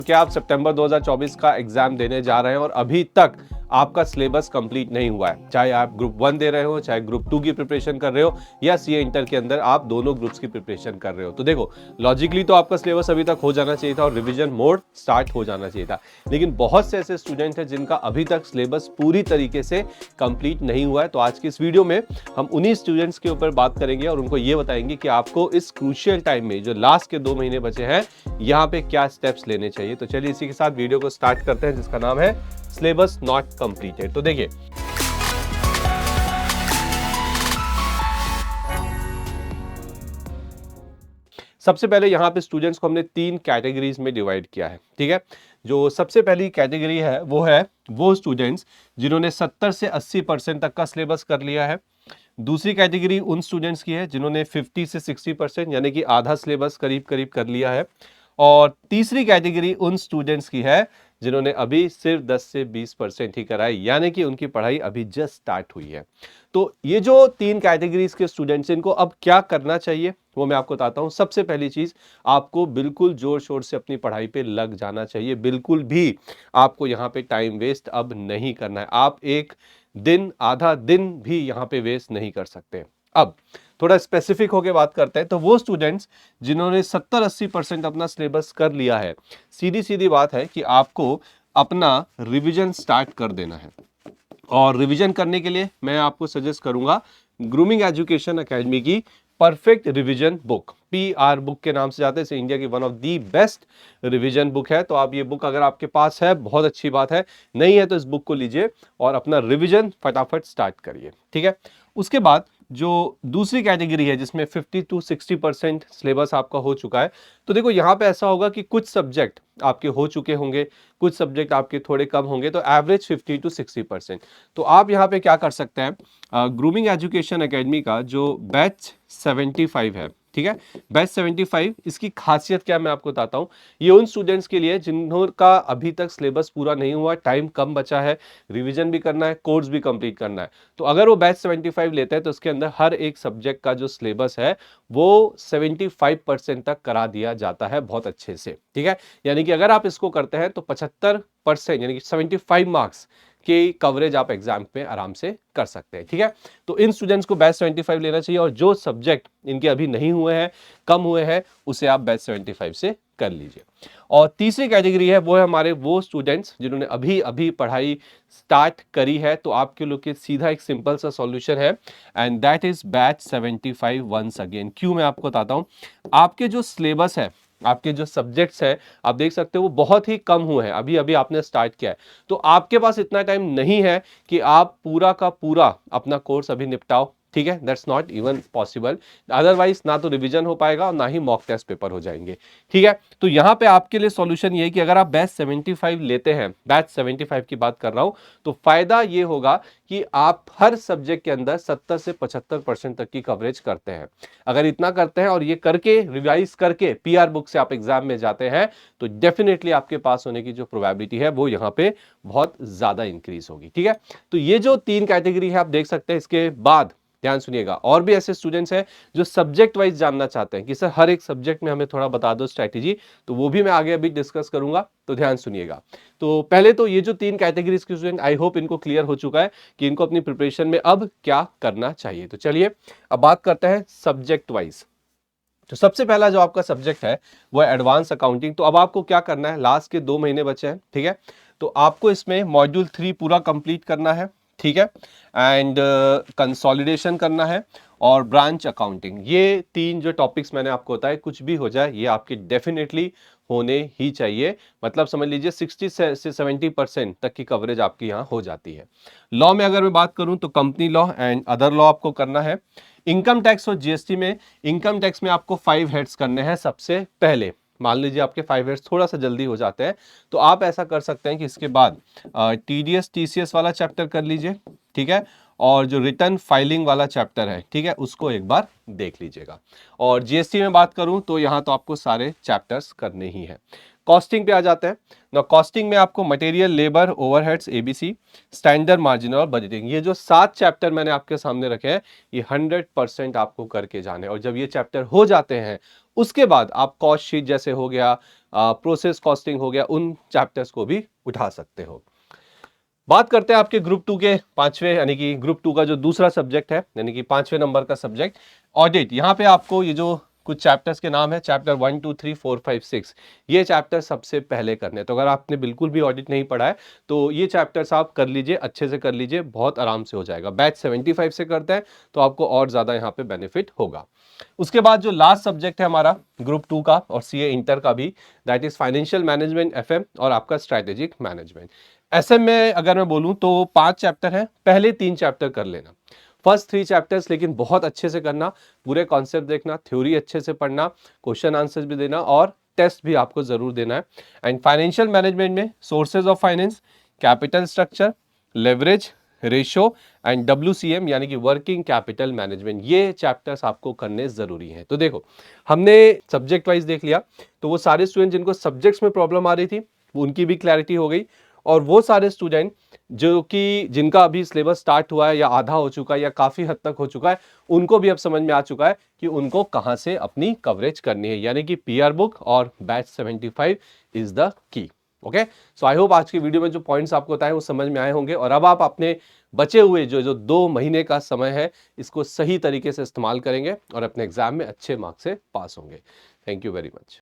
क्या आप सितंबर 2024 का एग्जाम देने जा रहे हैं और अभी तक आपका सिलेबस कंप्लीट नहीं हुआ है, चाहे आप ग्रुप 1 दे रहे हो, चाहे ग्रुप 2 की प्रिपरेशन कर रहे हो या सीए इंटर के अंदर आप दोनों ग्रुप्स की प्रिपरेशन कर रहे हो, तो देखो लॉजिकली तो आपका सिलेबस अभी तक हो जाना चाहिए था और रिवीजन मोड स्टार्ट हो जाना चाहिए था। लेकिन बहुत से ऐसे स्टूडेंट हैं जिनका अभी तक सिलेबस पूरी तरीके से कंप्लीट नहीं हुआ है। तो आज की इस वीडियो में हम उन्हीं स्टूडेंट्स के ऊपर बात करेंगे और उनको ये बताएंगे कि आपको इस क्रूशियल टाइम में, जो लास्ट के 2 महीने बचे हैं, यहाँ पे क्या स्टेप्स लेने चाहिए। तो चलिए इसी के साथ वीडियो को स्टार्ट करते हैं, जिसका नाम है सिलेबस नॉट कंप्लीटेड। तो देखिए, सबसे पहले यहाँ पे स्टूडेंट्स को हमने 3 कैटेगरीज में डिवाइड किया है, ठीक है। जो सबसे पहली कैटेगरी है वो स्टूडेंट्स जिन्होंने 70 से 80% तक का सिलेबस कर लिया है। दूसरी कैटेगरी उन स्टूडेंट्स की है जिन्होंने 50 से 60% यानी कि आधा सिलेबस करीब करीब कर लिया है। और तीसरी कैटेगरी उन स्टूडेंट्स की है जिन्होंने अभी सिर्फ 10 से 20% ही कराई, यानी कि उनकी पढ़ाई अभी जस्ट स्टार्ट हुई है। तो ये जो 3 कैटेगरीज के स्टूडेंट्स हैं, इनको अब क्या करना चाहिए वो मैं आपको बताता हूं। सबसे पहली चीज, आपको बिल्कुल जोर शोर से अपनी पढ़ाई पे लग जाना चाहिए। बिल्कुल भी आपको यहाँ पे टाइम वेस्ट अब नहीं करना है। आप एक दिन, आधा दिन भी यहाँ पे वेस्ट नहीं कर सकते। अब थोड़ा स्पेसिफिक होके बात करते हैं, तो वो स्टूडेंट्स जिन्होंने 70-80% अपना सिलेबस कर लिया है, सीधी सीधी बात है कि आपको अपना रिवीजन स्टार्ट कर देना है। और रिवीजन करने के लिए मैं आपको सजेस्ट करूंगा ग्रूमिंग एजुकेशन एकेडमी की perfect revision book, PR book के नाम से जाते हैं। इंडिया की one of the best revision book है। तो आप ये बुक अगर आपके पास है, बहुत अच्छी बात है, नहीं है तो इस बुक को लीजिए और अपना रिवीजन फटाफट स्टार्ट करिए, ठीक है। उसके बाद जो दूसरी कैटेगरी है जिसमें 50 to 60% सिलेबस आपका हो चुका है, तो देखो यहाँ पे ऐसा होगा कि कुछ सब्जेक्ट आपके हो चुके होंगे, कुछ सब्जेक्ट आपके थोड़े कम होंगे, तो एवरेज 50 to 60%। तो आप यहाँ पे क्या कर सकते हैं, ग्रूमिंग एजुकेशन एकेडमी का जो बैच 75 है, ठीक है, बैच 75, इसकी खासियत क्या है मैं आपको बताता हूँ। ये उन स्टूडेंट्स के लिए जिनका अभी तक सिलेबस पूरा नहीं हुआ, टाइम कम बचा है, रिवीजन भी करना है, कोर्स भी कंप्लीट करना है। तो अगर वो बैच 75 लेते हैं तो उसके अंदर हर एक सब्जेक्ट का जो सिलेबस है वो 75% तक करा दिया जाता है बहुत अच्छे से, ठीक है। यानी कि अगर आप इसको करते हैं तो 75% यानी कि 75 मार्क्स की कवरेज आप एग्जाम पे आराम से कर सकते हैं, ठीक है। तो इन स्टूडेंट्स को बैच 75 लेना चाहिए और जो सब्जेक्ट इनके अभी नहीं हुए हैं, कम हुए हैं, उसे आप बैच 75 से कर लीजिए। और तीसरी कैटेगरी है वो है हमारे वो स्टूडेंट्स जिन्होंने अभी अभी पढ़ाई स्टार्ट करी है। तो आपके लोग के सीधा एक सिंपल सा सॉल्यूशन है, and that is batch 75 once again. क्यों, मैं आपको बताता हूं। आपके जो सिलेबस है, आपके जो सब्जेक्ट्स है, आप देख सकते हो वो बहुत ही कम हुए हैं, अभी अभी आपने स्टार्ट किया है। तो आपके पास इतना टाइम नहीं है कि आप पूरा का पूरा अपना कोर्स अभी निपटाओ, ठीक है। That's not even possible. Otherwise ना तो रिवीजन हो पाएगा और ना ही मॉक टेस्ट पेपर हो जाएंगे, ठीक है। तो यहां पे आपके लिए सॉल्यूशन ये है कि अगर आप बैच 75 लेते हैं, बैच 75 की बात कर रहा हूं, तो फायदा ये होगा कि आप हर सब्जेक्ट के अंदर 70 से 75% तक की कवरेज करते हैं। अगर इतना करते हैं और ये करके रिवाइज करके PR बुक से आप एग्जाम में जाते हैं, तो डेफिनेटली आपके पास होने की जो प्रोबेबिलिटी है वो यहाँ पे बहुत ज्यादा इंक्रीज होगी, ठीक है। तो ये जो 3 कैटेगरी है आप देख सकते हैं। इसके बाद ध्यान सुनिएगा, और भी ऐसे स्टूडेंट्स हैं जो सब्जेक्ट वाइज जानना चाहते हैं कि सर हर एक सब्जेक्ट में हमें थोड़ा बता दो स्ट्रैटेजी, तो वो भी मैं आगे अभी डिस्कस करूंगा। तो ध्यान सुनिएगा। तो पहले तो ये जो 3 कैटेगरीज के स्टूडेंट, आई होप इनको क्लियर हो चुका है कि इनको अपनी प्रिपरेशन में अब क्या करना चाहिए। तो चलिए अब बात करते हैं सब्जेक्ट वाइज। तो सबसे पहला जो आपका सब्जेक्ट है वो है एडवांस अकाउंटिंग। तो अब आपको क्या करना है, लास्ट के 2 महीने बचे हैं, ठीक है। तो आपको इसमें मॉड्यूल 3 पूरा कंप्लीट करना है, ठीक है, एंड कंसोलिडेशन करना है और ब्रांच अकाउंटिंग। ये 3 जो टॉपिक्स मैंने आपको बताया, कुछ भी हो जाए ये आपके डेफिनेटली होने ही चाहिए। मतलब समझ लीजिए 60 से 70% तक की कवरेज आपकी यहाँ हो जाती है। लॉ में अगर मैं बात करूं तो company law and other law आपको करना है। इनकम टैक्स और GST में, इनकम टैक्स में आपको 5 हेड्स करने हैं सबसे पहले। मान लीजिए आपके 5 हेड्स थोड़ा सा जल्दी हो जाते हैं, तो आप ऐसा कर सकते हैं कि इसके बाद TDS TCS वाला चैप्टर कर लीजिए, ठीक है, और जो रिटर्न फाइलिंग वाला चैप्टर है, ठीक है, उसको एक बार देख लीजिएगा। और GST में बात करूं तो यहां तो आपको सारे चैप्टर्स करने ही है। कॉस्टिंग पे आ जाते हैं ना। कॉस्टिंग में आपको material, labour, overheads, ABC, standard margin और बजटिंग, ये जो 7 चैप्टर मैंने आपके सामने रखे हैं, ये 100% आपको करके जाने। और जब ये चैप्टर हो जाते हैं उसके बाद आप कॉस्ट शीट जैसे हो गया, प्रोसेस कॉस्टिंग हो गया, उन चैप्टर्स को भी उठा सकते हो। बात करते हैं आपके ग्रुप 2 के 5वें, यानी कि ग्रुप 2 का जो दूसरा सब्जेक्ट है, यानी कि 5वें नंबर का सब्जेक्ट ऑडिट। यहाँ पे आपको ये जो कुछ चैप्टर्स के नाम है, चैप्टर 1 2 3 4 5 6, ये चैप्टर सबसे पहले करने। तो अगर आपने बिल्कुल भी ऑडिट नहीं पढ़ा है तो ये चैप्टर्स आप कर लीजिए, अच्छे से कर लीजिए, बहुत आराम से हो जाएगा। बैच 75 से करते हैं तो आपको और ज्यादा यहाँ पे बेनिफिट होगा। उसके बाद जो लास्ट सब्जेक्ट है हमारा ग्रुप 2 का और सीए इंटर का भी, that is financial management, FM और आपका स्ट्रेटेजिक मैनेजमेंट। एसएम में अगर मैं बोलूं तो 5 चैप्टर हैं, पहले 3 चैप्टर कर लेना, फर्स्ट 3 चैप्टर्स लेकिन बहुत अच्छे से करना, पूरे कॉन्सेप्ट देखना, थ्योरी अच्छे से पढ़ना, क्वेश्चन आंसर्स भी देना और टेस्ट भी आपको जरूर देना है। एंड फाइनेंशियल मैनेजमेंट में sources of finance, capital structure, leverage ratio and WCM यानी कि वर्किंग कैपिटल मैनेजमेंट, ये चैप्टर्स आपको करने जरूरी हैं। तो देखो, हमने सब्जेक्ट वाइज देख लिया, तो वो सारे स्टूडेंट जिनको सब्जेक्ट्स में प्रॉब्लम आ रही थी उनकी भी क्लैरिटी हो गई, और वो सारे स्टूडेंट जो कि जिनका अभी सिलेबस स्टार्ट हुआ है या आधा हो चुका है या काफी हद तक हो चुका है, उनको भी अब समझ में आ चुका है कि उनको कहां से अपनी कवरेज करनी है, यानी कि PR बुक और batch 75 is the key. Okay, so I hope आज की वीडियो में जो पॉइंट्स आपको बताए वो समझ में आए होंगे, और अब आप अपने बचे हुए जो 2 महीने का समय है इसको सही तरीके से इस्तेमाल करेंगे और अपने एग्जाम में अच्छे मार्क्स से पास होंगे। Thank you very much.